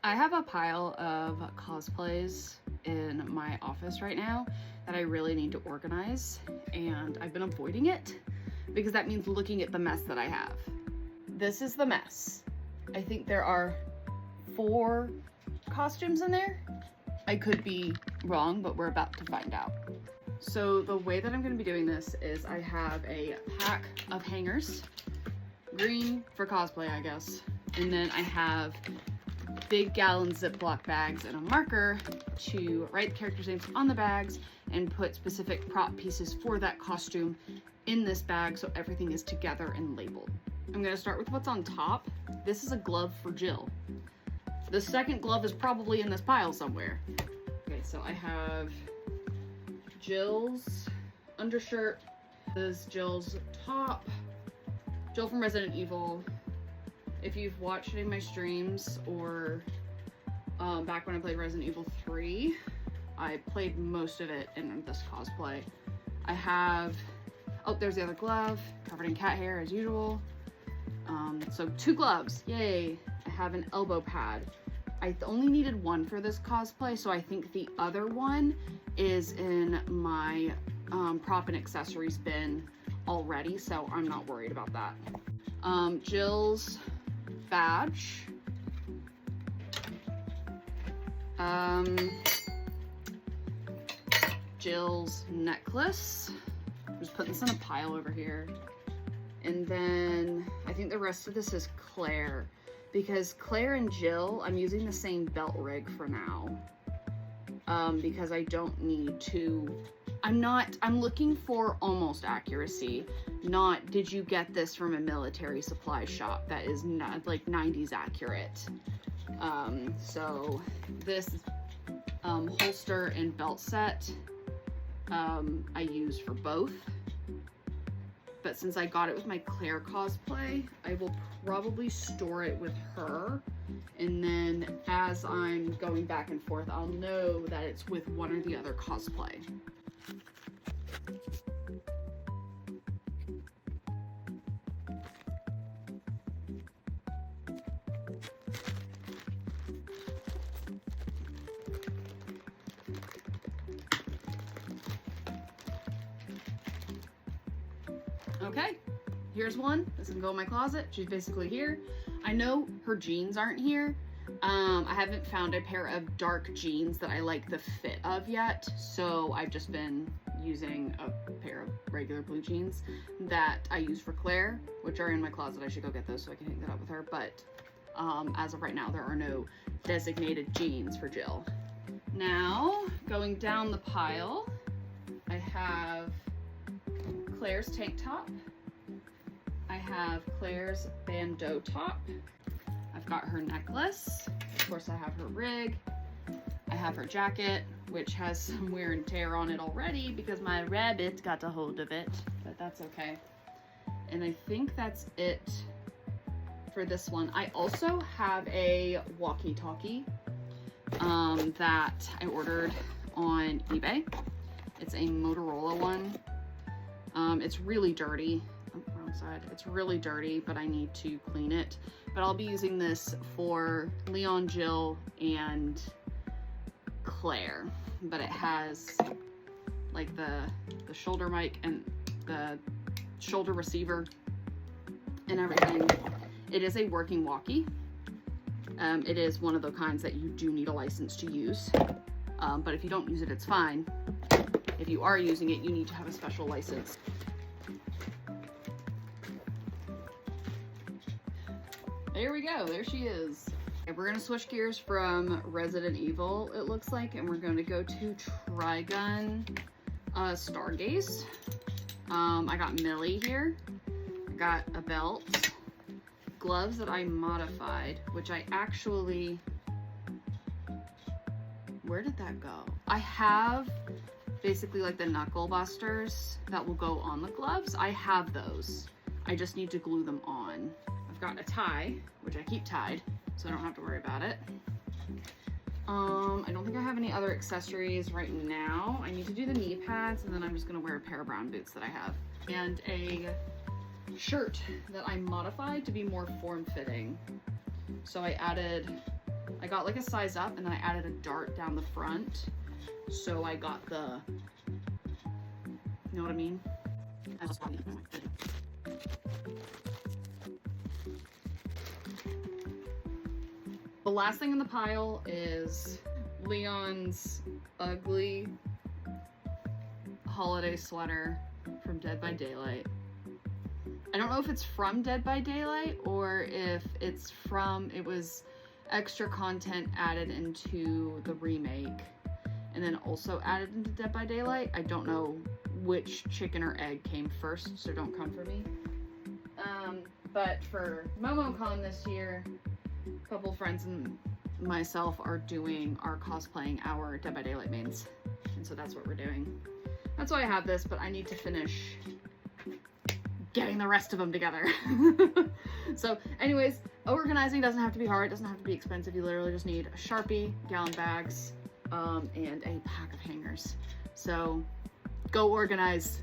I have a pile of cosplays in my office right now that I really need to organize, and I've been avoiding it because that means looking at the mess that I have. This is the mess. I think there are 4 costumes in there. I could be wrong, but we're about to find out. So the way that I'm going to be doing this is I have a pack of hangers, green for cosplay, I guess, and then I have big gallon Ziploc bags and a marker to write the characters' names on the bags and put specific prop pieces for that costume in this bag so everything is together and labeled. I'm going to start with what's on top. This is a glove for Jill. The second glove is probably in this pile somewhere. Okay, so I have Jill's undershirt. This is Jill's top. Jill from Resident Evil. If you've watched any of my streams or back when I played Resident Evil 3, I played most of it in this cosplay. I have, oh, there's the other glove, covered in cat hair as usual. So 2 gloves, yay. I have an elbow pad. I only needed 1 for this cosplay, so I think the other one is in my prop and accessories bin already, so I'm not worried about that. Jill's badge. Jill's necklace. I'm just putting this in a pile over here. And then I think the rest of this is Claire, because Claire and Jill, I'm using the same belt rig for now, because I don't need to, I'm looking for almost accuracy, not did you get this from a military supply shop that is not like 90s accurate. So this holster and belt set I use for both. But since I got it with my Claire cosplay, I will probably store it with her. And then as I'm going back and forth, I'll know that it's with one or the other cosplay. Okay, here's one. This can go in my closet. She's basically here. I know her jeans aren't here. I haven't found a pair of dark jeans that I like the fit of yet, so I've just been using a pair of regular blue jeans that I use for Claire, which are in my closet. I should go get those so I can hang that up with her, but as of right now, there are no designated jeans for Jill. Now, going down the pile, I have Claire's tank top. I have Claire's bandeau top. I've got her necklace. Of course, I have her rig. I have her jacket, which has some wear and tear on it already because my rabbit got a hold of it, but that's okay. And I think that's it for this one. I also have a walkie-talkie that I ordered on eBay. It's a Motorola one. It's really dirty. Oh, wrong side. It's really dirty, but I need to clean it. But I'll be using this for Leon, Jill, and Claire. But it has like the shoulder mic and the shoulder receiver and everything. It is a working walkie. It is one of the kinds that you do need a license to use. But if you don't use it, it's fine. If you are using it, you need to have a special license. There we go, there she is. Okay, we're gonna switch gears from Resident Evil, it looks like, and we're gonna go to Trigun Stargaze. I got Millie here. I got a belt, gloves that I modified, which I actually, where did that go? I have basically like the knuckle busters that will go on the gloves. I have those. I just need to glue them on. I've got a tie, which I keep tied, so I don't have to worry about it. I don't think I have any other accessories right now. I need to do the knee pads, and then I'm just gonna wear a pair of brown boots that I have. And a shirt that I modified to be more form-fitting. So I added I got like a size up and then I added a dart down the front. So I got the, you know what I mean? The last thing in the pile is Leon's ugly holiday sweater from Dead by Daylight. I don't know if it's from Dead by Daylight or if it's from, it was extra content added into the remake and then also added into Dead by Daylight. I don't know which chicken or egg came first, so don't come for me. But for MomoCon this year, a couple friends and myself are doing our cosplaying our Dead by Daylight mains. And so that's what we're doing. That's why I have this, but I need to finish getting the rest of them together. So anyways, organizing doesn't have to be hard. It doesn't have to be expensive. You literally just need a Sharpie, gallon bags, and a pack of hangers. So go organize.